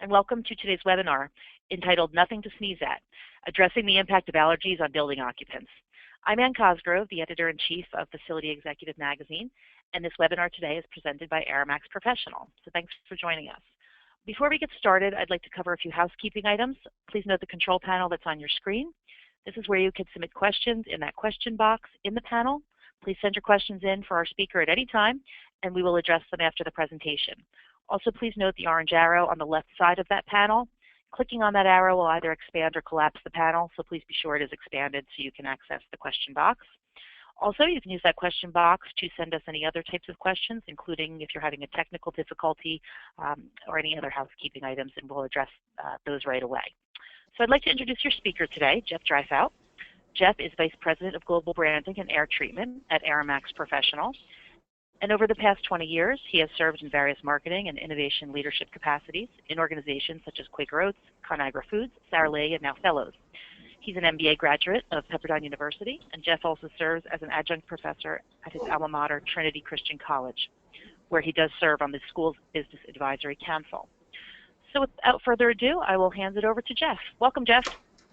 and welcome to today's webinar entitled Nothing to Sneeze At, Addressing the Impact of Allergies on Building Occupants. I'm Ann Cosgrove, the Editor-in-Chief of Facility Executive Magazine, and this webinar today is presented by Aramax Professional, so thanks for joining us. Before we get started, I'd like to cover a few housekeeping items. Please note the control panel that's on your screen. This is where you can submit questions in that question box in the panel. Please send your questions in for our speaker at any time, and we will address them after the presentation. Also, please note the orange arrow on the left side of that panel. Clicking on that arrow will either expand or collapse the panel, so please be sure it is expanded so you can access the question box. Also, you can use that question box to send us any other types of questions, including if you're having a technical difficulty or any other housekeeping items, and we'll address those right away. So I'd like to introduce your speaker today, Jeff Dreifout. Jeff is Vice President of Global Branding and Air Treatment at Aramax Professional. And over the past 20 years, he has served in various marketing and innovation leadership capacities in organizations such as Quaker Oats, Conagra Foods, Sara Lee, and now Fellows. He's an MBA graduate of Pepperdine University, and Jeff also serves as an adjunct professor at his alma mater, Trinity Christian College, where he does serve on the school's Business Advisory Council. So without further ado, I will hand it over to Jeff. Welcome, Jeff.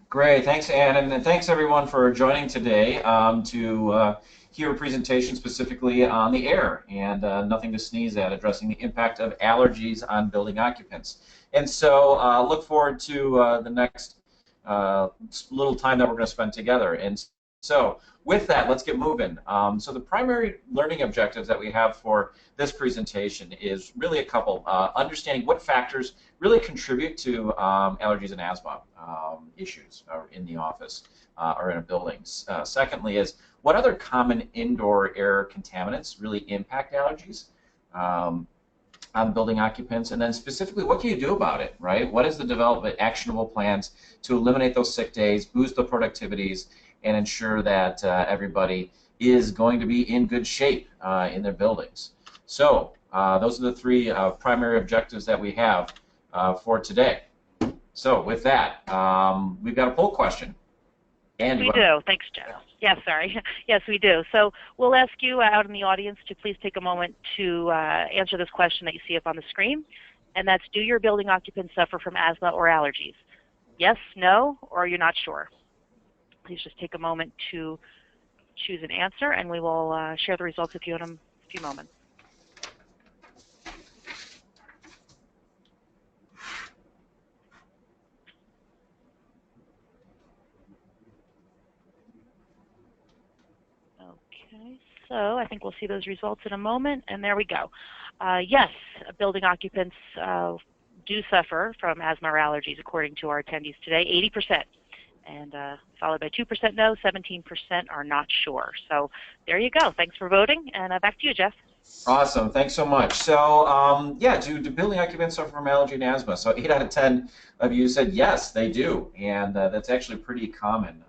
Great, thanks, Ann, and thanks everyone for joining today to hear a presentation specifically on the air and nothing to sneeze at, addressing the impact of allergies on building occupants. And so look forward to the next little time that we're going to spend together. And so with that, let's get moving. So the primary learning objectives that we have for this presentation is really a couple. Understanding what factors really contribute to allergies and asthma issues in the office or in a building. Secondly is what other common indoor air contaminants really impact allergies on building occupants, and then specifically what can you do about it, right? What is the development actionable plans to eliminate those sick days, boost the productivities, and ensure that everybody is going to be in good shape in their buildings. So those are the three primary objectives that we have for today. So with that, we've got a poll question. And we do. Thanks, Jeff. Yes, sorry. Yes, we do. So we'll ask you out in the audience to please take a moment to answer this question that you see up on the screen, and that's, do your building occupants suffer from asthma or allergies? Yes, no, or you're not sure? Please just take a moment to choose an answer, and we will share the results with you in a few moments. Okay, so I think we'll see those results in a moment, and there we go. Yes, building occupants do suffer from asthma or allergies, according to our attendees today, 80%. And followed by 2% no, 17% are not sure. So there you go. Thanks for voting, and back to you, Jeff. Awesome. Thanks so much. So yeah, do building occupants suffer from allergy and asthma? So 8 out of 10 of you said yes, they do, and that's actually pretty common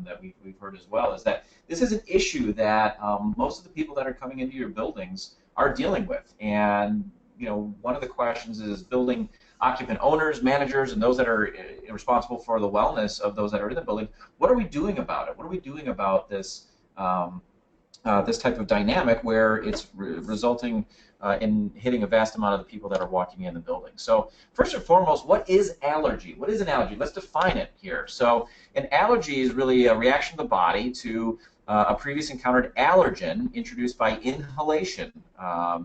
that we've heard as well, is that this is an issue that most of the people that are coming into your buildings are dealing with. And you know, one of the questions is building occupant owners, managers, and those that are responsible for the wellness of those that are in the building, what are we doing about it? What are we doing about this this type of dynamic where it's resulting in hitting a vast amount of the people that are walking in the building? So first and foremost, what is allergy? What is an allergy? Let's define it here. So an allergy is really a reaction of the body to a previous encountered allergen introduced by inhalation,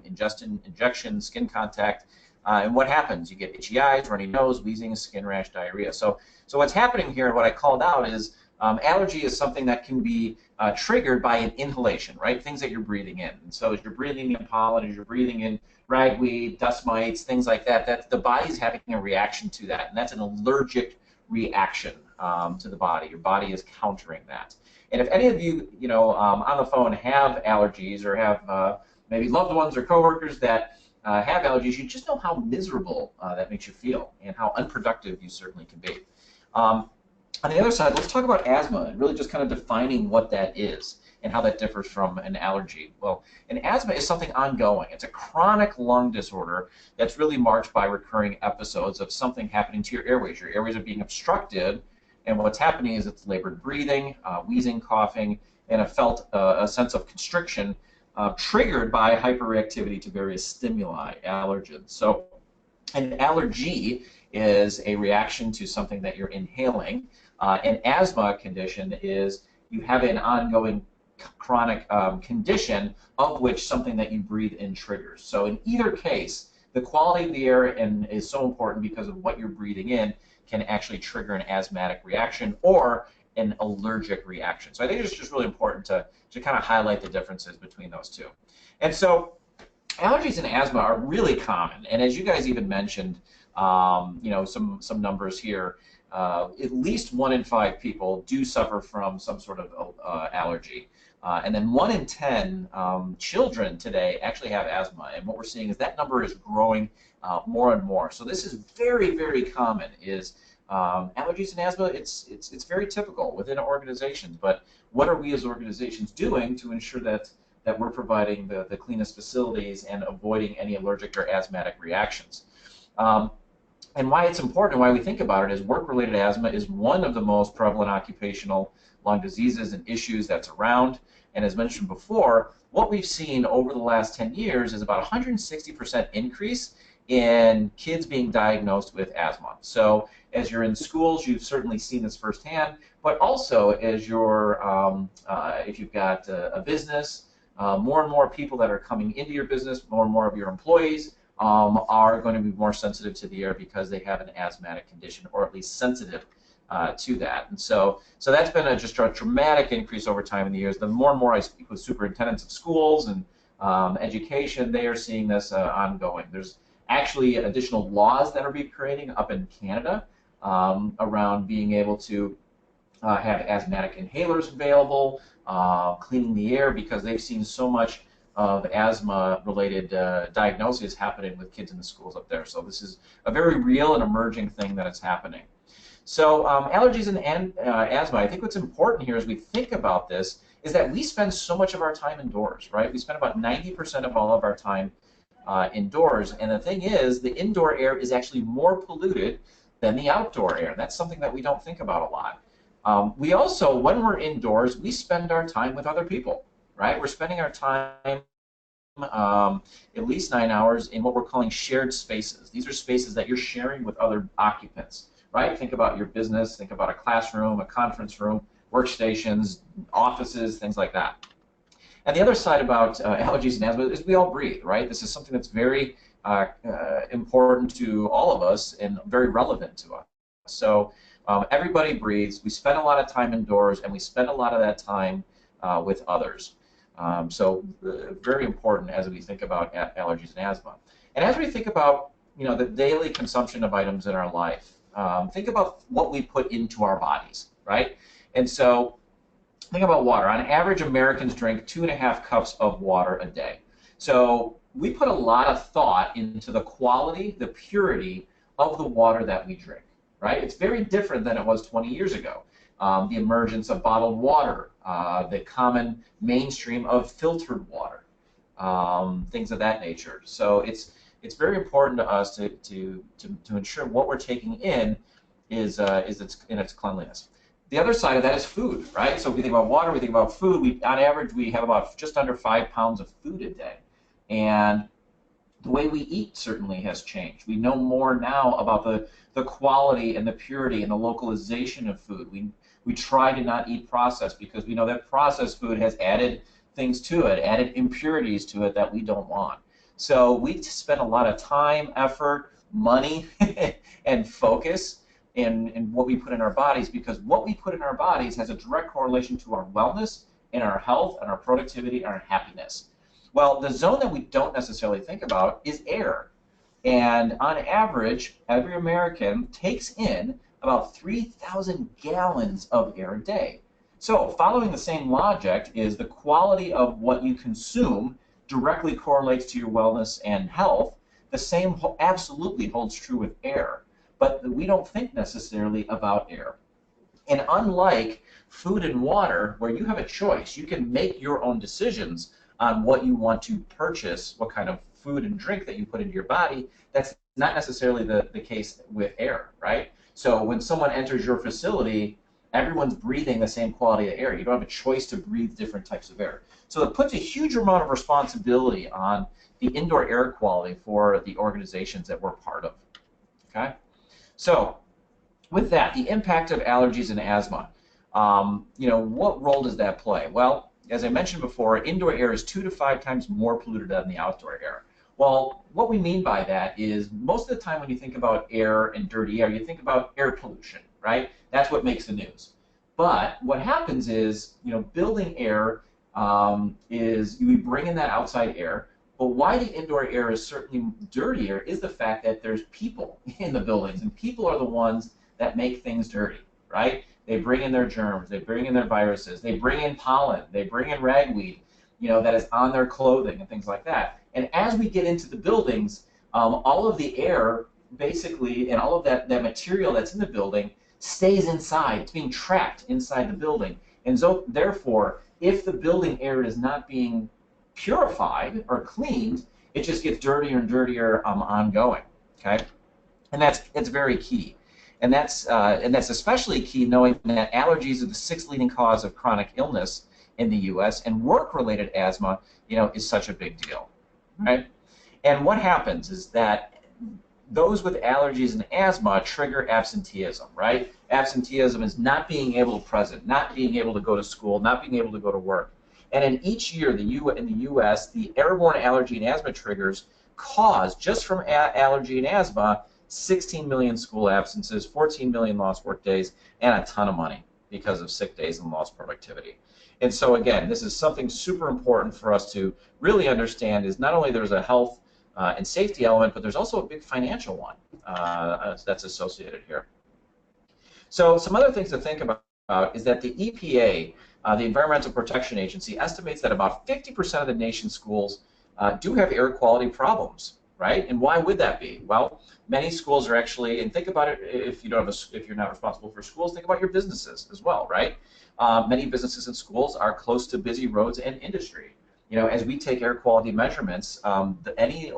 injection, skin contact. And what happens? You get itchy eyes, runny nose, wheezing, skin rash, diarrhea. So what's happening here, what I called out is allergy is something that can be triggered by an inhalation, right? Things that you're breathing in. And so as you're breathing in pollen, as you're breathing in ragweed, dust mites, things like that, that's the body's having a reaction to that, and that's an allergic reaction to the body. Your body is countering that. And if any of you, on the phone have allergies or have maybe loved ones or coworkers that have allergies, you just know how miserable that makes you feel and how unproductive you certainly can be. On the other side, let's talk about asthma and really just kind of defining what that is and how that differs from an allergy. Well, an asthma is something ongoing. It's a chronic lung disorder that's really marked by recurring episodes of something happening to your airways. Your airways are being obstructed, and what's happening is it's labored breathing, wheezing, coughing, and a sense of constriction triggered by hyperreactivity to various stimuli, allergens. So An allergy is a reaction to something that you're inhaling. An asthma condition is you have an ongoing chronic condition of which something that you breathe in triggers. So in either case, the quality of the air is so important because of what you're breathing in can actually trigger an asthmatic reaction or an allergic reaction. So I think it's just really important to kind of highlight the differences between those two. And so allergies and asthma are really common, and as you guys even mentioned, some numbers here. At least 1 in 5 people do suffer from some sort of allergy, and then 1 in 10 children today actually have asthma. And what we're seeing is that number is growing more and more. So this is very, very common. Is allergies and asthma? It's very typical within organizations. But what are we as organizations doing to ensure that we're providing the cleanest facilities and avoiding any allergic or asthmatic reactions? And why it's important and why we think about it is work-related asthma is one of the most prevalent occupational lung diseases and issues that's around. And as mentioned before, what we've seen over the last 10 years is about 160% increase in kids being diagnosed with asthma. So as you're in schools, you've certainly seen this firsthand, but also as you're, if you've got a business, more and more people that are coming into your business, more and more of your employees are going to be more sensitive to the air because they have an asthmatic condition, or at least sensitive to that. And so that's been just a dramatic increase over time in the years. The more and more I speak with superintendents of schools and education, they are seeing this ongoing. There's actually additional laws that are being created up in Canada around being able to have asthmatic inhalers available, cleaning the air, because they've seen so much of asthma-related diagnoses happening with kids in the schools up there. So this is a very real and emerging thing that is happening. So allergies and asthma, I think what's important here as we think about this is that we spend so much of our time indoors, right? We spend about 90% of all of our time indoors, and the thing is, the indoor air is actually more polluted than the outdoor air. That's something that we don't think about a lot. We also, when we're indoors, we spend our time with other people, right? We're spending our time at least 9 hours in what we're calling shared spaces. These are spaces that you're sharing with other occupants, right? Think about your business, think about a classroom, a conference room, workstations, offices, things like that. And the other side about allergies and asthma is we all breathe, right? This is something that's very important to all of us and very relevant to us. So everybody breathes. We spend a lot of time indoors, and we spend a lot of that time with others. So very important as we think about allergies and asthma. And as we think about the daily consumption of items in our life, think about what we put into our bodies, right? And so think about water. On average, Americans drink 2.5 cups of water a day. So we put a lot of thought into the quality, the purity of the water that we drink, right? It's very different than it was 20 years ago. The emergence of bottled water, the common mainstream of filtered water, things of that nature. So it's very important to us to ensure what we're taking in is in its cleanliness. The other side of that is food, right? So if we think about water, we think about food. On average, we have about just under 5 pounds of food a day. And the way we eat certainly has changed. We know more now about the quality and the purity and the localization of food. We try to not eat processed because we know that processed food has added things to it, added impurities to it that we don't want. So we spend a lot of time, effort, money, and focus in what we put in our bodies, because what we put in our bodies has a direct correlation to our wellness and our health and our productivity and our happiness. Well, the zone that we don't necessarily think about is air. And on average, every American takes in about 3,000 gallons of air a day. So following the same logic is the quality of what you consume directly correlates to your wellness and health. The same absolutely holds true with air, but we don't think necessarily about air. And unlike food and water, where you have a choice, you can make your own decisions on what you want to purchase, what kind of food and drink that you put into your body. That's not necessarily the case with air, right? So when someone enters your facility, everyone's breathing the same quality of air. You don't have a choice to breathe different types of air. So it puts a huge amount of responsibility on the indoor air quality for the organizations that we're part of. Okay, so with that, the impact of allergies and asthma. What role does that play? Well, as I mentioned before, indoor air is 2 to 5 times more polluted than the outdoor air. Well, what we mean by that is most of the time when you think about air and dirty air, you think about air pollution, right? That's what makes the news. But what happens is, building air is you bring in that outside air. But why the indoor air is certainly dirtier is the fact that there's people in the buildings, and people are the ones that make things dirty, right? They bring in their germs, they bring in their viruses, they bring in pollen, they bring in ragweed, that is on their clothing and things like that. And as we get into the buildings, all of the air, basically, and all of that material that's in the building stays inside. It's being trapped inside the building. And so, therefore, if the building air is not being purified or cleaned, it just gets dirtier and dirtier ongoing. Okay, and it's very key. And that's especially key knowing that allergies are the 6th leading cause of chronic illness in the U.S. and work-related asthma, is such a big deal, right? And what happens is that those with allergies and asthma trigger absenteeism, right? Absenteeism is not being able to present, not being able to go to school, not being able to go to work. And in each year, in the U.S., the airborne allergy and asthma triggers cause, just from allergy and asthma, 16 million school absences, 14 million lost work days, and a ton of money because of sick days and lost productivity. And so again, this is something super important for us to really understand is not only there's a health and safety element, but there's also a big financial one that's associated here. So some other things to think about is that the EPA, the Environmental Protection Agency, estimates that about 50% of the nation's schools do have air quality problems, right? And why would that be? Well, many schools are actually, and think about it if you don't have if you're not responsible for schools, think about your businesses as well, right? Many businesses and schools are close to busy roads and industry. As we take air quality measurements, any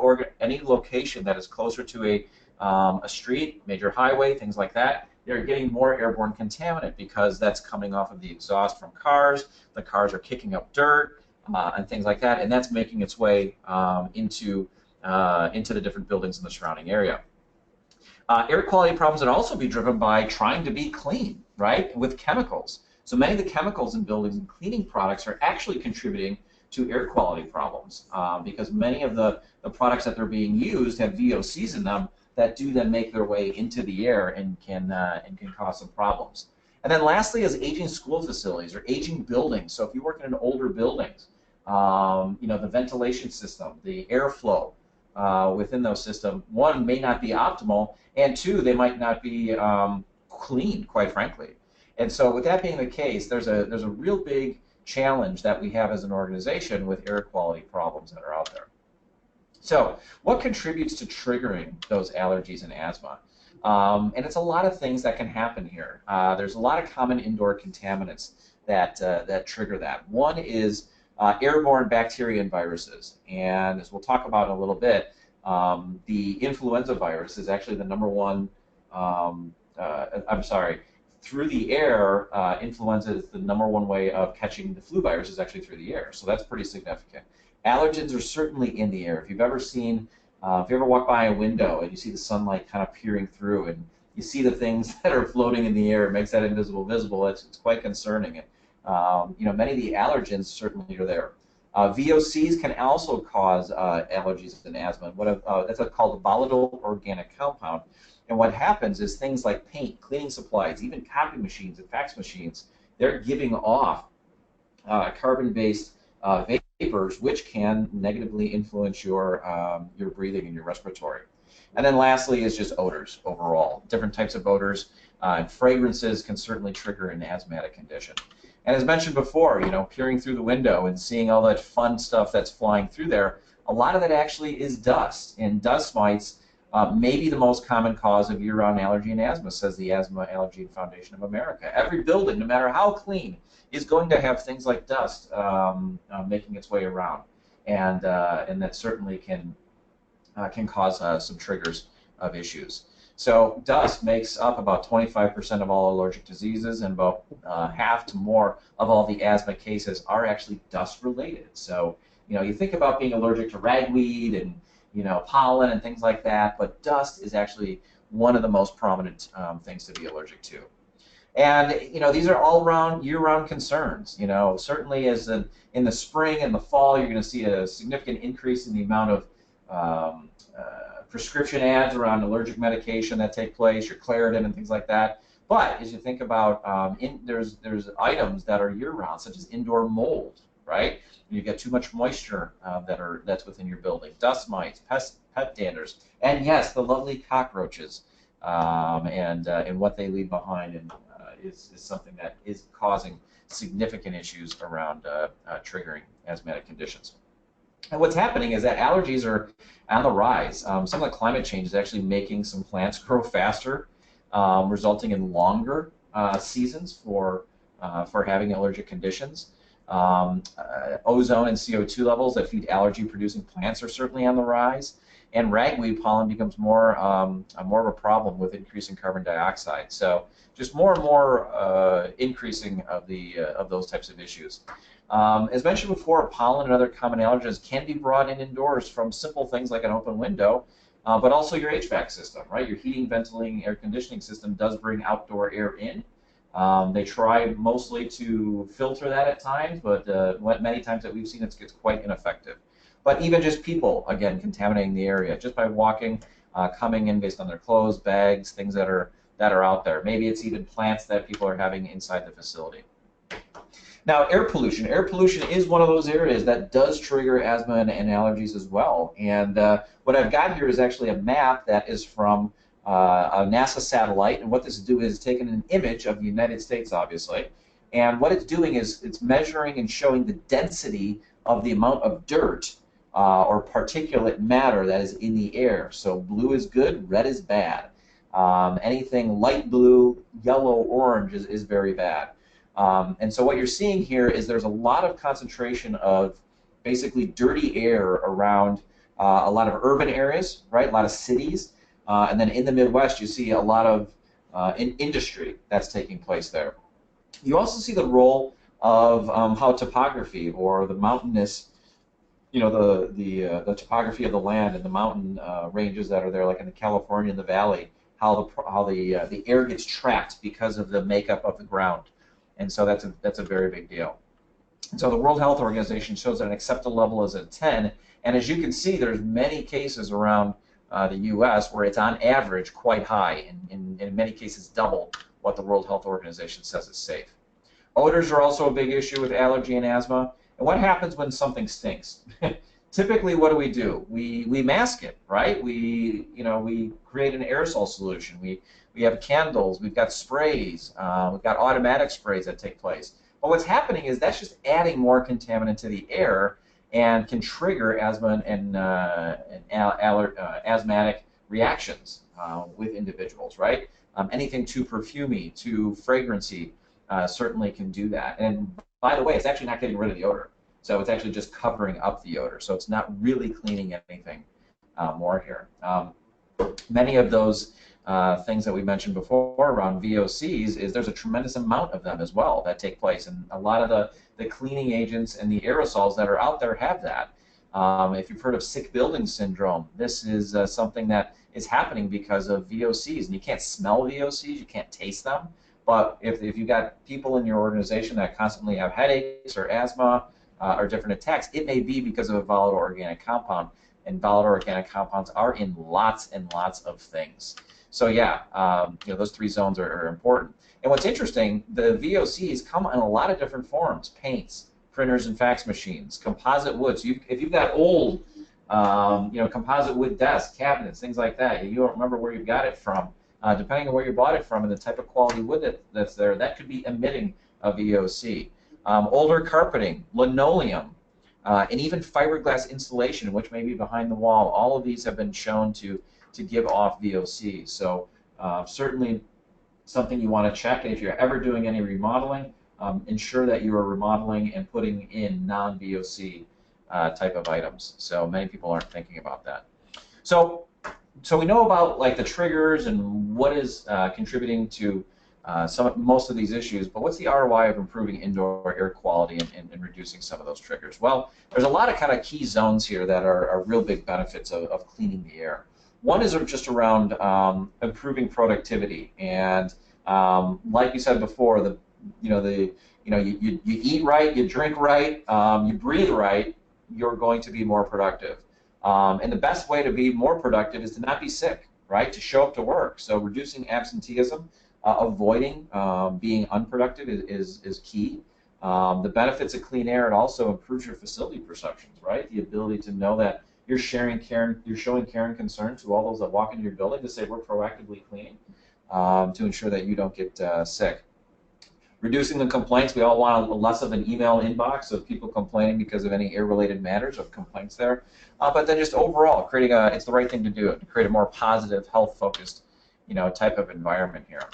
location that is closer to a street, major highway, things like that, they're getting more airborne contaminant because that's coming off of the exhaust from cars. The cars are kicking up dirt and things like that, and that's making its way into the different buildings in the surrounding area. Air quality problems would also be driven by trying to be clean, right, with chemicals. So many of the chemicals in buildings and cleaning products are actually contributing to air quality problems because many of the products that are being used have VOCs in them that do then make their way into the air and can cause some problems. And then lastly is aging school facilities or aging buildings. So if you work in older buildings, the ventilation system, the airflow within those systems, one, may not be optimal, and two, they might not be clean, quite frankly. And so with that being the case, there's a real big challenge that we have as an organization with air quality problems that are out there. So what contributes to triggering those allergies and asthma? And it's a lot of things that can happen here. There's a lot of common indoor contaminants that trigger that. One is airborne bacteria and viruses. And as we'll talk about in a little bit, the influenza virus is actually the #1, through the air, influenza is the #1 way of catching the flu virus is actually through the air. So that's pretty significant. Allergens are certainly in the air. If you've ever seen, if you ever walk by a window and you see the sunlight kind of peering through and you see the things that are floating in the air, it makes that invisible visible. It's quite concerning. And, many of the allergens certainly are there. VOCs can also cause allergies and asthma. That's called a volatile organic compound. And what happens is things like paint, cleaning supplies, even copy machines and fax machines, they're giving off carbon-based vapors, which can negatively influence your breathing and your respiratory. And then lastly is just odors overall. Different types of odors and fragrances can certainly trigger an asthmatic condition. And as mentioned before, peering through the window and seeing all that fun stuff that's flying through there, a lot of that actually is dust. And dust mites may be the most common cause of year-round allergy and asthma, says the Asthma Allergy and Foundation of America. Every building, no matter how clean, is going to have things like dust making its way around, and that certainly can cause some triggers of issues. So dust makes up about 25% of all allergic diseases, and about half to more of all the asthma cases are actually dust related. So you think about being allergic to ragweed and pollen and things like that, but dust is actually one of the most prominent things to be allergic to. And these are all around year-round concerns. Certainly in the spring and the fall, you're going to see a significant increase in the amount of prescription ads around allergic medication that take place, your Claritin and things like that. But as you think about, there's items that are year-round, such as indoor mold, right? You get too much moisture that's within your building, dust mites, pet danders, and yes, the lovely cockroaches, and what they leave behind, and is something that is causing significant issues around triggering asthmatic conditions. And what's happening is that allergies are on the rise. Some of the climate change is actually making some plants grow faster, resulting in longer seasons for having allergic conditions. Ozone and CO2 levels that feed allergy-producing plants are certainly on the rise, and ragweed pollen becomes more of a problem with increasing carbon dioxide. So just more and more increasing of those types of issues. As mentioned before, pollen and other common allergens can be brought in indoors from simple things like an open window, but also your HVAC system, right? Your heating, ventilating, air conditioning system does bring outdoor air in. They try mostly to filter that at times, but many times that we've seen it's quite ineffective. But even just people, again, contaminating the area just by walking, coming in based on their clothes, bags, things that are out there. Maybe it's even plants that people are having inside the facility. Now, air pollution. Air pollution is one of those areas that does trigger asthma and allergies as well. And what I've got here is actually a map that is from a NASA satellite. And what this is doing is taking an image of the United States, obviously. And what it's doing is it's measuring and showing the density of the amount of dirt or particulate matter that is in the air. So blue is good, red is bad. Anything light blue, yellow, orange is very bad. And so what you're seeing here is there's a lot of concentration of basically dirty air around a lot of urban areas, right? A lot of cities. And then in the Midwest, you see a lot of industry that's taking place there. You also see the role of how topography or the mountainous, the topography of the land and the mountain ranges that are there, like in the California and the Valley, how the air gets trapped because of the makeup of the ground. And so that's a very big deal. And so the World Health Organization shows that an acceptable level is at 10. And as you can see, there's many cases around the U.S. where it's on average quite high, and in many cases double what the World Health Organization says is safe. Odors are also a big issue with allergy and asthma. And what happens when something stinks? Typically, what do? We mask it, right? We create an aerosol solution. We have candles. We've got sprays. We've got automatic sprays that take place. But what's happening is that's just adding more contaminant to the air and can trigger asthma and asthmatic reactions with individuals, right? Anything too perfumey, too fragrancy certainly can do that. And by the way, it's actually not getting rid of the odor. So it's actually just covering up the odor. So it's not really cleaning anything more here. Many of those things that we mentioned before around VOCs is there's a tremendous amount of them as well that take place. And a lot of the cleaning agents and the aerosols that are out there have that. If you've heard of sick building syndrome, this is something that is happening because of VOCs. And you can't smell VOCs, you can't taste them. But if you've got people in your organization that constantly have headaches or asthma or different attacks, it may be because of a volatile organic compound. And volatile organic compounds are in lots and lots of things. So yeah, those three zones are important. And what's interesting, the VOCs come in a lot of different forms: paints, printers and fax machines, composite woods. If you've got old, composite wood desks, cabinets, things like that, you don't remember where you got it from. Depending on where you bought it from and the type of quality wood that's there, that could be emitting a VOC. Older carpeting, linoleum, and even fiberglass insulation, which may be behind the wall. All of these have been shown to give off VOCs. So certainly something you want to check. And if you're ever doing any remodeling, ensure that you are remodeling and putting in non-VOC type of items. So many people aren't thinking about that. So we know about like the triggers and what is contributing to most of these issues, but what's the ROI of improving indoor air quality and reducing some of those triggers? Well, there's a lot of kind of key zones here that are real big benefits of cleaning the air. One is just around improving productivity, and like you said before, you eat right, you drink right, you breathe right, you're going to be more productive. And the best way to be more productive is to not be sick, right? To show up to work. So reducing absenteeism, avoiding being unproductive is key. The benefits of clean air, it also improves your facility perceptions, right? The ability to know that you're showing care and concern to all those that walk into your building to say we're proactively cleaning to ensure that you don't get sick. Reducing the complaints, we all want less of an email inbox of people complaining because of any air-related matters of complaints there. But then just overall, creating it's the right thing to do, to create a more positive, health-focused, type of environment here.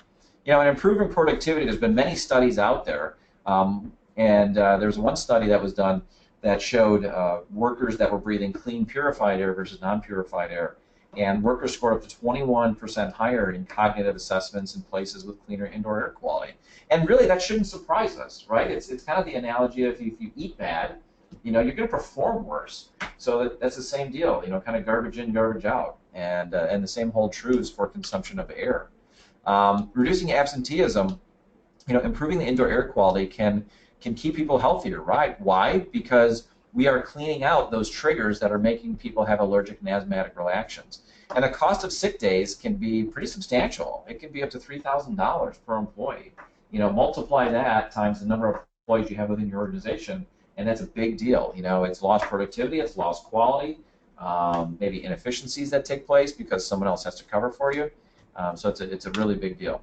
And improving productivity, there's been many studies out there, and there's one study that was done that showed workers that were breathing clean, purified air versus non-purified air. And workers scored up to 21% higher in cognitive assessments in places with cleaner indoor air quality. And really, that shouldn't surprise us, right? It's kind of the analogy of if you eat bad, you're going to perform worse. So that's the same deal, kind of garbage in, garbage out. And the same hold true for consumption of air. Reducing absenteeism, improving the indoor air quality can keep people healthier, right? Why? Because we are cleaning out those triggers that are making people have allergic and asthmatic reactions. And the cost of sick days can be pretty substantial. It can be up to $3,000 per employee. Multiply that times the number of employees you have within your organization, and that's a big deal. It's lost productivity, it's lost quality, maybe inefficiencies that take place because someone else has to cover for you. So it's a really big deal.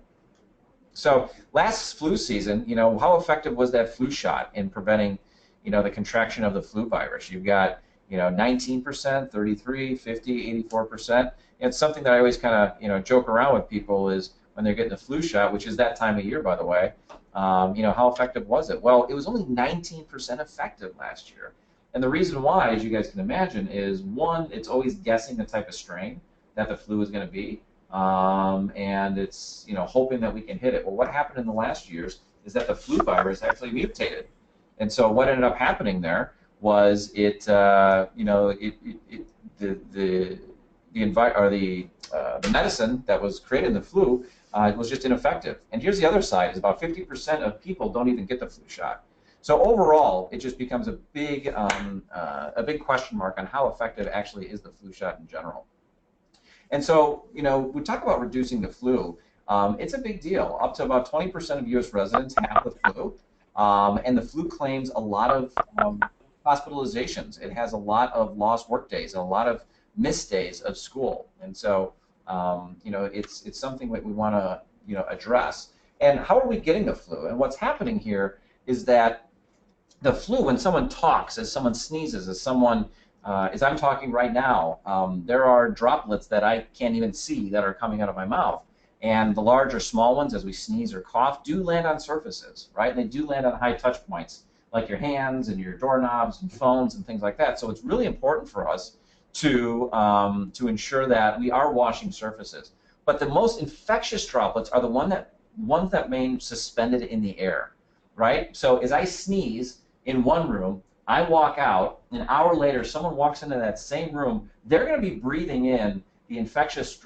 So last flu season, how effective was that flu shot in preventing, the contraction of the flu virus? You've got, 19%, 33, 50, 84%. It's something that I always kind of, joke around with people is when they're getting the flu shot, which is that time of year, by the way, how effective was it? Well, it was only 19% effective last year. And the reason why, as you guys can imagine, is one, it's always guessing the type of strain that the flu is going to be. And it's hoping that we can hit it. Well, what happened in the last years is that the flu virus actually mutated, and so what ended up happening there was the medicine that was created in the flu was just ineffective. And here's the other side: is about 50% of people don't even get the flu shot. So overall, it just becomes a big question mark on how effective actually is the flu shot in general. And so, we talk about reducing the flu. It's a big deal. Up to about 20% of U.S. residents have the flu, and the flu claims a lot of hospitalizations. It has a lot of lost work days and a lot of missed days of school. And so, it's something that we want to, address. And how are we getting the flu? And what's happening here is that the flu, when someone talks, as someone sneezes, as I'm talking right now, there are droplets that I can't even see that are coming out of my mouth. And the large or small ones, as we sneeze or cough, do land on surfaces, right? And they do land on high touch points, like your hands and your doorknobs and phones and things like that. So it's really important for us to ensure that we are washing surfaces. But the most infectious droplets are the ones that remain suspended in the air, right? So as I sneeze in one room, I walk out, an hour later, someone walks into that same room, they're going to be breathing in the infectious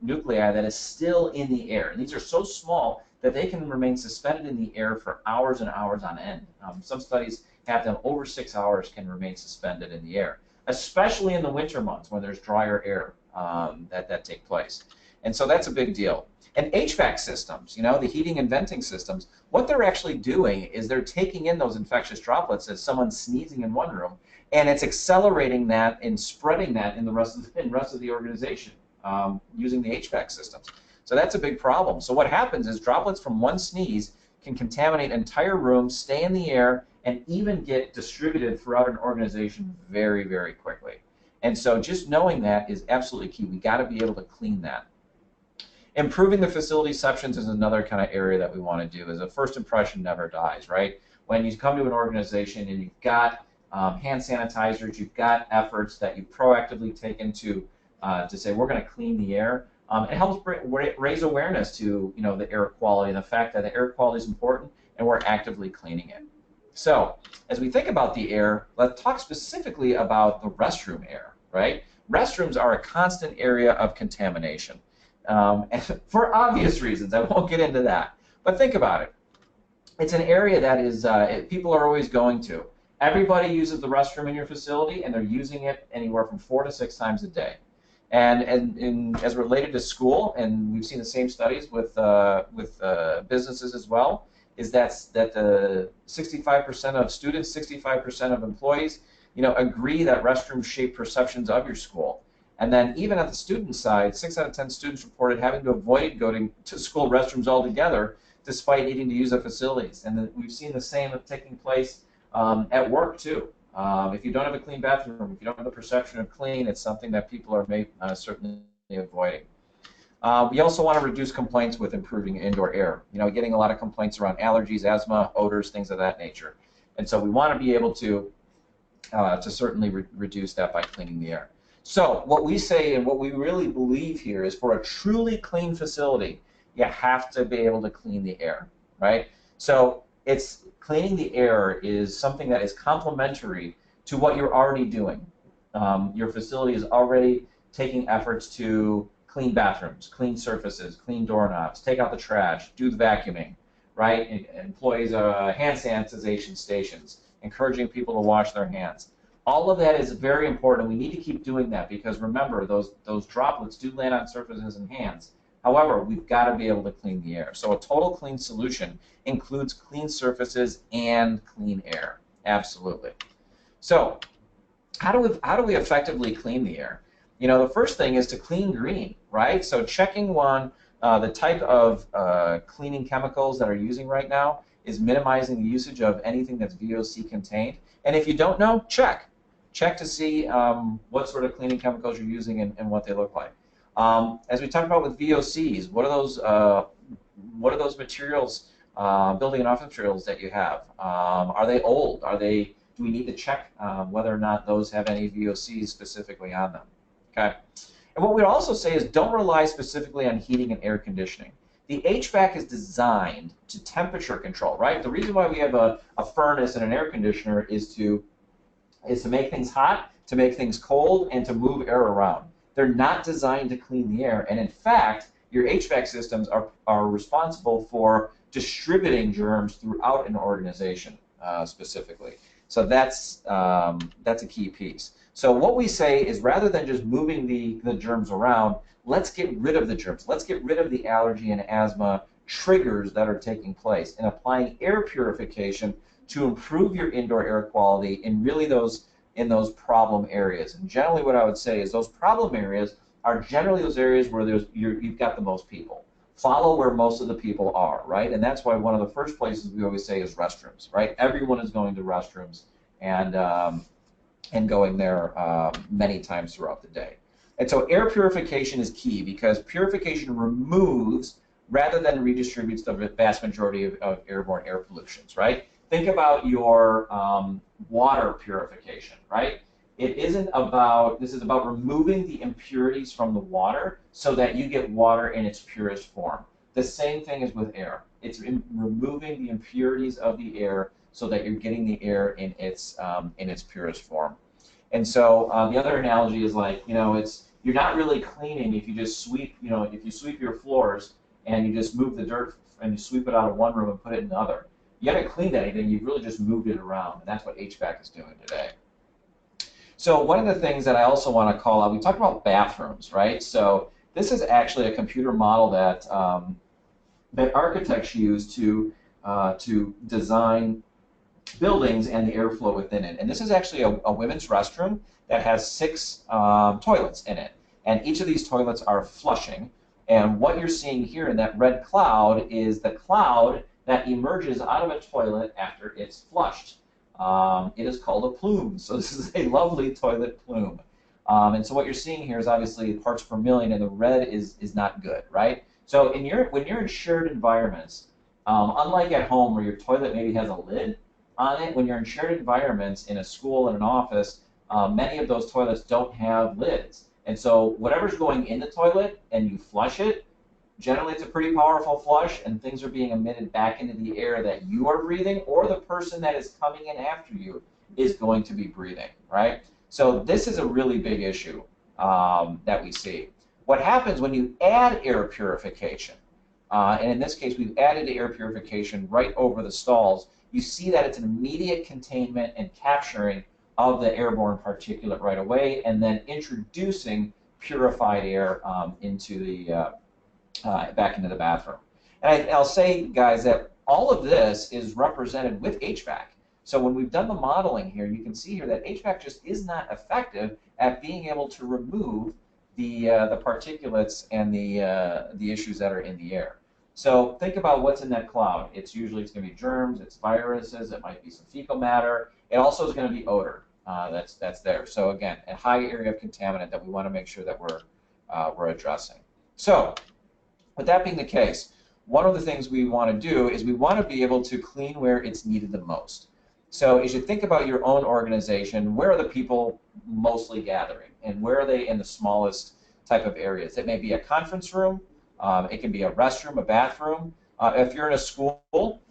nuclei that is still in the air. And these are so small that they can remain suspended in the air for hours and hours on end. Some studies have them over 6 hours can remain suspended in the air, especially in the winter months when there's drier air that take place. And so that's a big deal. And HVAC systems, the heating and venting systems, what they're actually doing is they're taking in those infectious droplets as someone's sneezing in one room, and it's accelerating that and spreading that in the rest of the organization using the HVAC systems. So that's a big problem. So what happens is droplets from one sneeze can contaminate entire rooms, stay in the air, and even get distributed throughout an organization very, very quickly. And so just knowing that is absolutely key. We got to be able to clean that. Improving the facility sections is another kind of area that we want to do. Is a first impression never dies, right? When you come to an organization and you've got hand sanitizers, you've got efforts that you proactively take into to say we're going to clean the air. It helps raise awareness to the air quality and the fact that the air quality is important and we're actively cleaning it. So as we think about the air, let's talk specifically about the restroom air, right? Restrooms are a constant area of contamination. And for obvious reasons, I won't get into that. But think about it. It's an area that is people are always going to. Everybody uses the restroom in your facility, and they're using it anywhere from 4 to 6 times a day. And as related to school, and we've seen the same studies with businesses as well, is that the 65% of students, 65% of employees, agree that restrooms shape perceptions of your school. And then even at the student side, 6 out of 10 students reported having to avoid going to school restrooms altogether, despite needing to use the facilities. And we've seen the same taking place at work too. If you don't have a clean bathroom, if you don't have the perception of clean, it's something that people are certainly avoiding. We also want to reduce complaints with improving indoor air. Getting a lot of complaints around allergies, asthma, odors, things of that nature. And so we want to be able to certainly reduce that by cleaning the air. So what we say and what we really believe here is for a truly clean facility, you have to be able to clean the air, right? So cleaning the air is something that is complementary to what you're already doing. Your facility is already taking efforts to clean bathrooms, clean surfaces, clean doorknobs, take out the trash, do the vacuuming, right? Employees hand sanitization stations, encouraging people to wash their hands. All of that is very important. We need to keep doing that because remember, those droplets do land on surfaces and hands. However, we've got to be able to clean the air. So a total clean solution includes clean surfaces and clean air. Absolutely. So how do we effectively clean the air? The first thing is to clean green, right? So checking the type of cleaning chemicals that are using right now is minimizing the usage of anything that's VOC contained. And if you don't know, check. Check to see what sort of cleaning chemicals you're using and what they look like. As we talked about with VOCs, what are those materials, building and office materials that you have? Are they old? Do we need to check whether or not those have any VOCs specifically on them? Okay. And what we also say is don't rely specifically on heating and air conditioning. The HVAC is designed to temperature control, right? The reason why we have a furnace and an air conditioner is to make things hot, to make things cold, and to move air around. They're not designed to clean the air. And in fact, your HVAC systems are responsible for distributing germs throughout an organization specifically. So that's a key piece. So what we say is rather than just moving the germs around, let's get rid of the germs. Let's get rid of the allergy and asthma triggers that are taking place and applying air purification to improve your indoor air quality in really those problem areas. And generally what I would say is those problem areas are generally those areas where you've got the most people. Follow where most of the people are, right? And that's why one of the first places we always say is restrooms, right? Everyone is going to restrooms and going there many times throughout the day. And so air purification is key because purification removes rather than redistributes the vast majority of airborne air pollutions, right? Think about your water purification, right? This is about removing the impurities from the water so that you get water in its purest form. The same thing is with air. It's removing the impurities of the air so that you're getting the air in its purest form. And so the other analogy is like, you're not really cleaning if you just sweep, if you sweep your floors and you just move the dirt and you sweep it out of one room and put it in another. You haven't cleaned anything, you've really just moved it around, and that's what HVAC is doing today. So one of the things that I also want to call out, we talked about bathrooms, right? So this is actually a computer model that architects use to design buildings and the airflow within it. And this is actually a women's restroom that has 6 toilets in it. And each of these toilets are flushing. And what you're seeing here in that red cloud is the cloud that emerges out of a toilet after it's flushed. It is called a plume. So this is a lovely toilet plume. And so what you're seeing here is obviously parts per million, and the red is not good, right? So when you're in shared environments, unlike at home where your toilet maybe has a lid on it, when you're in shared environments in a school and an office, many of those toilets don't have lids. And so whatever's going in the toilet and you flush it, generally it's a pretty powerful flush, and things are being emitted back into the air that you are breathing, or the person that is coming in after you is going to be breathing, right? So this is a really big issue that we see. What happens when you add air purification, and in this case we've added air purification right over the stalls, you see that it's an immediate containment and capturing of the airborne particulate right away, and then introducing purified air into the back into the bathroom. And I'll say, guys, that all of this is represented with HVAC. So when we've done the modeling here, you can see here that HVAC just is not effective at being able to remove the particulates and the issues that are in the air. So think about what's in that cloud. It's going to be germs, it's viruses, it might be some fecal matter. It also is going to be odor that's there. So again, a high area of contaminant that we want to make sure that we're addressing. So with that being the case, one of the things we want to do is we want to be able to clean where it's needed the most. So as you think about your own organization, where are the people mostly gathering? And where are they in the smallest type of areas? It may be a conference room. It can be a restroom, a bathroom. If you're in a school,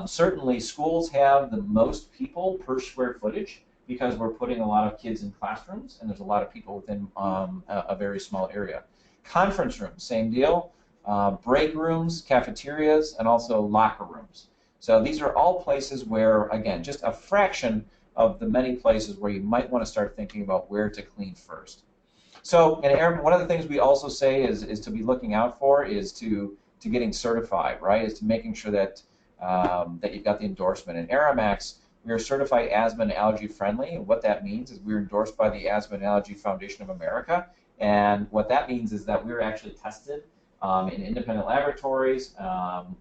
certainly schools have the most people per square footage because we're putting a lot of kids in classrooms, and there's a lot of people within a very small area. Conference rooms, same deal. Break rooms, cafeterias, and also locker rooms. So these are all places where, again, just a fraction of the many places where you might want to start thinking about where to clean first. So, and Aaron, one of the things we also say is to be looking out for is to getting certified, right? Is to making sure that that you've got the endorsement. In Aramax, we are certified asthma and allergy friendly, and what that means is we're endorsed by the Asthma and Allergy Foundation of America, and what that means is that we're actually tested in independent laboratories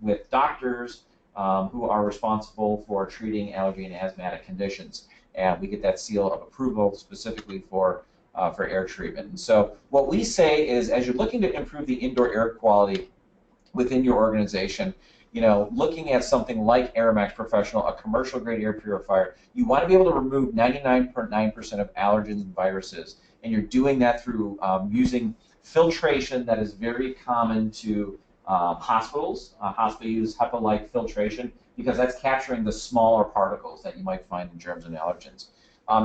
with doctors who are responsible for treating allergy and asthmatic conditions, and we get that seal of approval specifically for air treatment. And so what we say is, as you're looking to improve the indoor air quality within your organization, you know, looking at something like Aramax Professional, a commercial grade air purifier, you want to be able to remove 99.9% of allergens and viruses, and you're doing that through using filtration that is very common to hospitals. Hospitals use HEPA-like filtration because that's capturing the smaller particles that you might find in germs and allergens.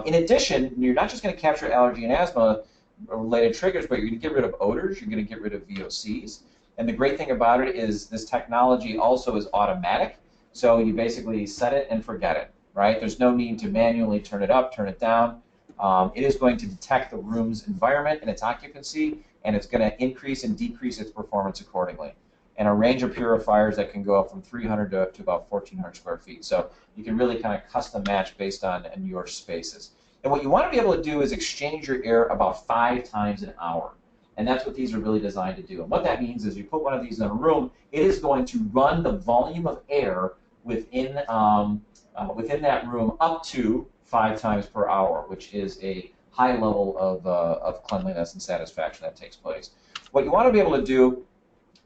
In addition, you're not just going to capture allergy and asthma related triggers, but you're going to get rid of odors, you're going to get rid of VOCs. And the great thing about it is this technology also is automatic, so you basically set it and forget it, right? There's no need to manually turn it up, turn it down. It is going to detect the room's environment and its occupancy, and it's going to increase and decrease its performance accordingly. And a range of purifiers that can go up from 300 to about 1,400 square feet. So you can really kind of custom match based on your spaces. And what you want to be able to do is exchange your air about 5 times an hour. And that's what these are really designed to do. And what that means is you put one of these in a room, it is going to run the volume of air within that room up to 5 times per hour, which is a high level of cleanliness and satisfaction that takes place. What you want to be able to do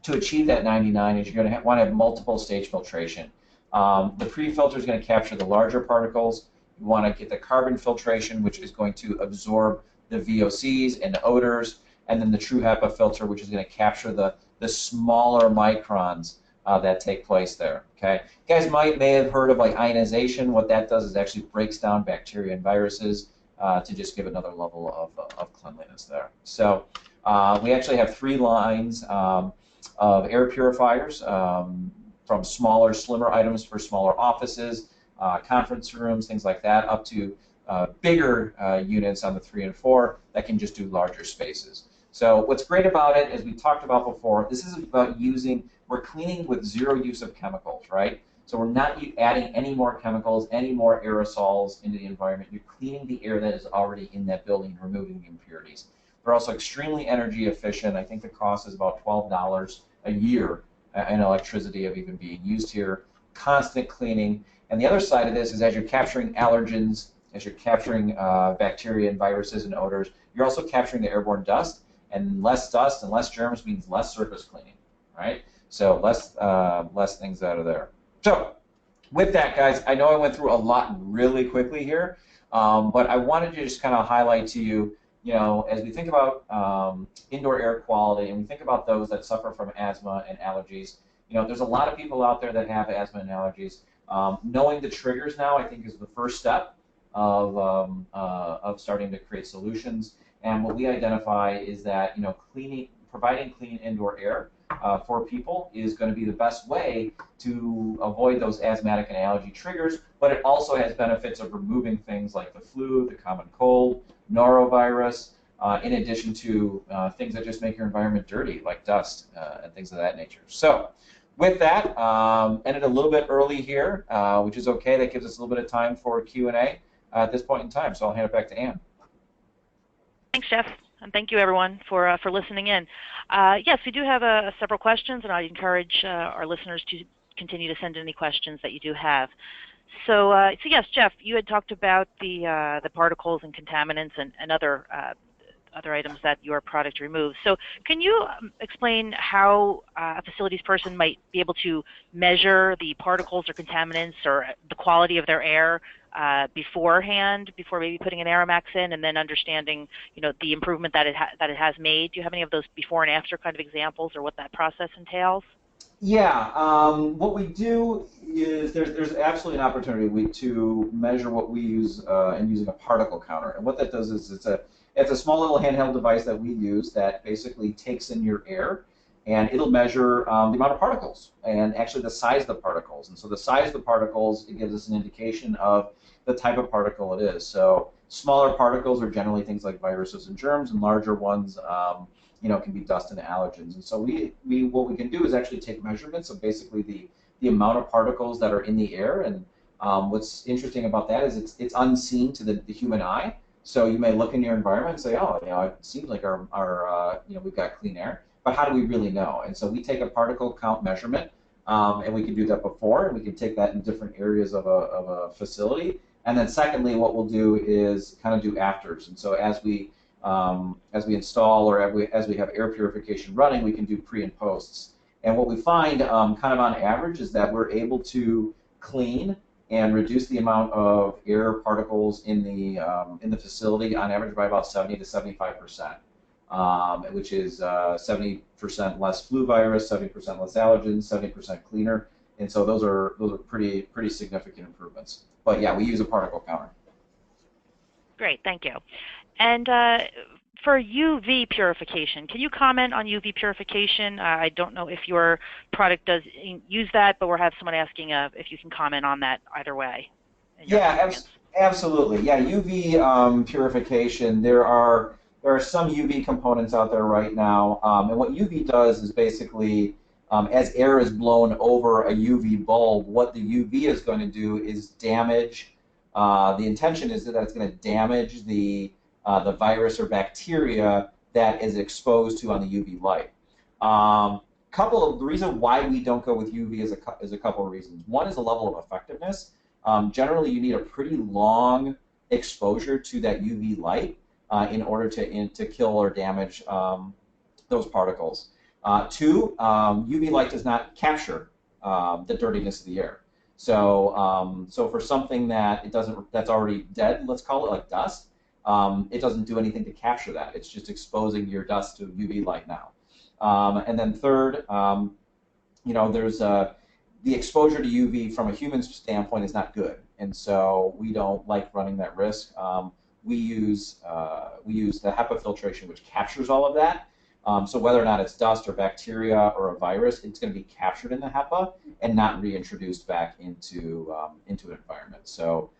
to achieve that 99 is you're going to want to have multiple stage filtration. The pre-filter is going to capture the larger particles. You want to get the carbon filtration, which is going to absorb the VOCs and the odors, and then the true HEPA filter, which is going to capture the smaller microns that take place there. Okay, you guys may have heard of like ionization. What that does is actually breaks down bacteria and viruses to just give another level of cleanliness there. So we actually have 3 lines of air purifiers, from smaller, slimmer items for smaller offices, conference rooms, things like that, up to bigger units on the 3 and 4 that can just do larger spaces. So what's great about it, as we talked about before, this is about we're cleaning with 0 use of chemicals, right? So we're not adding any more chemicals, any more aerosols into the environment. You're cleaning the air that is already in that building and removing the impurities. They're also extremely energy efficient. I think the cost is about $12 a year in electricity of even being used here. Constant cleaning. And the other side of this is as you're capturing allergens, as you're capturing bacteria and viruses and odors, you're also capturing the airborne dust. And less dust and less germs means less surface cleaning, right? So less things out of there. So with that, guys, I know I went through a lot really quickly here, but I wanted to just kind of highlight to you, as we think about indoor air quality and we think about those that suffer from asthma and allergies, there's a lot of people out there that have asthma and allergies. Knowing the triggers now, I think, is the first step of starting to create solutions. And what we identify is that providing clean indoor air for people is going to be the best way to avoid those asthmatic and allergy triggers. But it also has benefits of removing things like the flu, the common cold, norovirus, in addition to things that just make your environment dirty, like dust and things of that nature. So with that, ended a little bit early here, which is okay. That gives us a little bit of time for Q&A at this point in time. So I'll hand it back to Ann. Thanks, Jeff, and thank you, everyone, for listening in. Yes, we do have several questions, and I encourage our listeners to continue to send any questions that you do have. So yes, Jeff, you had talked about the particles and contaminants and other items that your product removes. So can you explain how a facilities person might be able to measure the particles or contaminants or the quality of their air beforehand, before maybe putting an Aeromax in, and then understanding, the improvement that it has made? Do you have any of those before and after kind of examples, or what that process entails? Yeah, what we do is there's absolutely an opportunity to measure what we use in using a particle counter. And what that does is it's a small little handheld device that we use that basically takes in your air, and it'll measure the amount of particles and actually the size of the particles. And so the size of the particles, it gives us an indication of the type of particle it is. So smaller particles are generally things like viruses and germs, and larger ones can be dust and allergens. And so what we can do is actually take measurements of basically the amount of particles that are in the air. And what's interesting about that is it's unseen to the human eye. So you may look in your environment and say, oh, it seems like our we've got clean air. But how do we really know? And so we take a particle count measurement, and we can do that before, and we can take that in different areas of a facility. And then secondly, what we'll do is kind of do afters. And so as we install, or as we have air purification running, we can do pre and posts. And what we find kind of on average is that we're able to clean and reduce the amount of air particles in the facility on average by about 70 to 75%, which is 70% less flu virus, 70% less allergens, 70% cleaner. And so those are pretty significant improvements. But yeah, we use a particle counter. Great, thank you. And for UV purification, can you comment on UV purification? I don't know if your product does use that, but we'll have someone asking if you can comment on that either way. Yeah, absolutely. Yeah, UV purification. There are some UV components out there right now, and what UV does is basically, as air is blown over a UV bulb, what the UV is going to do is damage. The intention is that it's going to damage the virus or bacteria that is exposed to on the UV light. The reason why we don't go with UV is a couple of reasons. One is the level of effectiveness. Generally, you need a pretty long exposure to that UV light in order to kill or damage those particles. Two, UV light does not capture the dirtiness of the air. So for something that's already dead, let's call it, like dust, it doesn't do anything to capture that. It's just exposing your dust to UV light now. And then third, there's the exposure to UV from a human standpoint is not good, and so we don't like running that risk. We use the HEPA filtration, which captures all of that. So whether or not it's dust or bacteria or a virus, it's going to be captured in the HEPA and not reintroduced back into an environment. So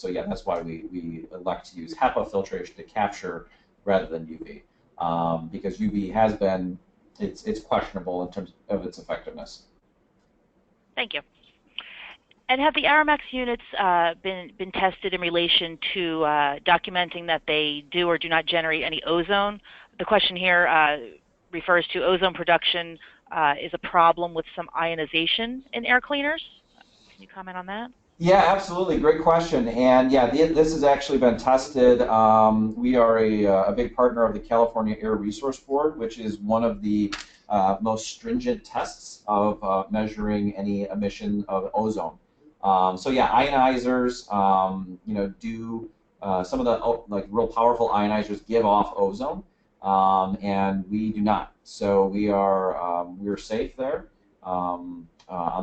yeah, that's why we elect to use HEPA filtration to capture rather than UV, because UV has been it's questionable in terms of its effectiveness. Thank you. And have the Aeromax units been tested in relation to documenting that they do or do not generate any ozone? The question here refers to ozone production is a problem with some ionization in air cleaners. Can you comment on that? Yeah, absolutely. Great question. And yeah, this has actually been tested. We are a big partner of the California Air Resource Board, which is one of the most stringent tests of measuring any emission of ozone. So yeah, ionizers, do some of the like real powerful ionizers give off ozone, and we do not. So we're safe there on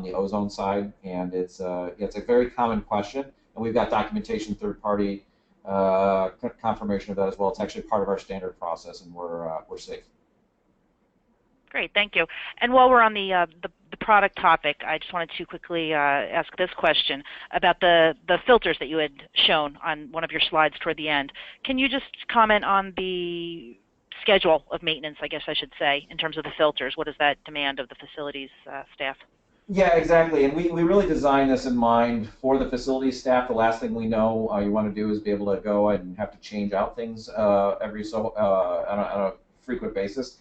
the ozone side, and it's a very common question, and we've got documentation, third-party confirmation of that as well. It's actually part of our standard process, and we're safe. Great, thank you. And while we're on the product topic, I just wanted to quickly ask this question about the filters that you had shown on one of your slides toward the end. Can you just comment on the schedule of maintenance, I guess I should say, in terms of the filters? What does that demand of the facilities staff? Yeah, exactly. And we really designed this in mind for the facility staff. The last thing we know you want to do is be able to go and have to change out things every so on a frequent basis.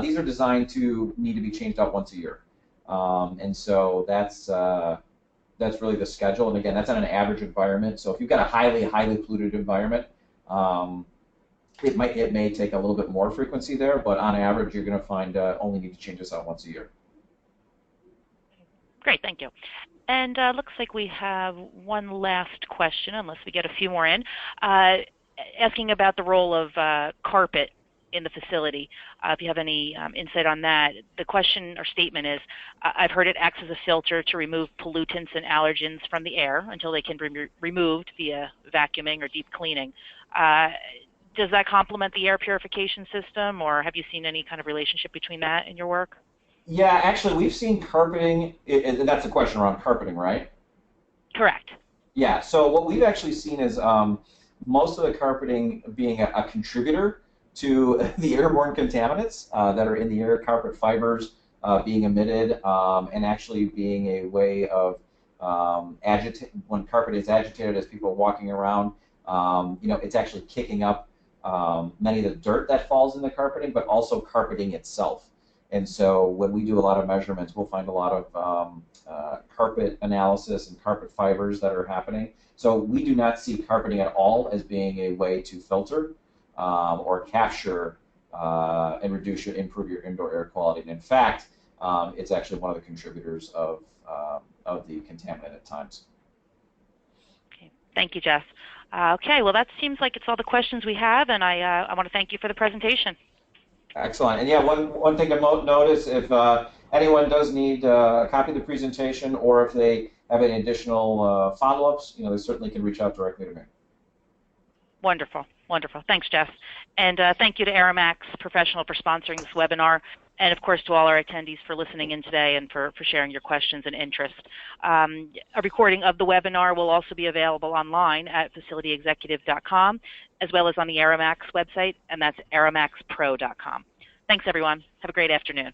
These are designed to need to be changed out once a year, and so that's really the schedule. And again, that's on an average environment. So if you've got a highly polluted environment, it may take a little bit more frequency there, but on average, you're going to find only need to change this out once a year. Great, thank you. And looks like we have one last question, unless we get a few more in, asking about the role of carpet in the facility. If you have any insight on that. The question or statement is, I've heard it acts as a filter to remove pollutants and allergens from the air until they can be removed via vacuuming or deep cleaning. Does that complement the air purification system, or have you seen any kind of relationship between that in your work? Yeah, actually, we've seen carpeting, and that's a question around carpeting, right? Correct. Yeah, so what we've actually seen is most of the carpeting being a contributor to the airborne contaminants that are in the air, carpet fibers being emitted, and actually being a way of when carpet is agitated as people are walking around, it's actually kicking up many of the dirt that falls in the carpeting, but also carpeting itself. And so when we do a lot of measurements, we'll find a lot of carpet analysis and carpet fibers that are happening. So we do not see carpeting at all as being a way to filter or capture and improve your indoor air quality. And in fact, it's actually one of the contributors of the contaminant at times. Okay. Thank you, Jeff. Okay, well, that seems like it's all the questions we have, and I want to thank you for the presentation. Excellent. And yeah, one thing to notice, if anyone does need a copy of the presentation, or if they have any additional follow-ups, they certainly can reach out directly to me. Wonderful, wonderful. Thanks, Jeff. And thank you to Aeromax Professional for sponsoring this webinar, and of course to all our attendees for listening in today and for sharing your questions and interest. A recording of the webinar will also be available online at facilityexecutive.com, as well as on the Aeromax website, and that's aeromaxpro.com. Thanks, everyone. Have a great afternoon.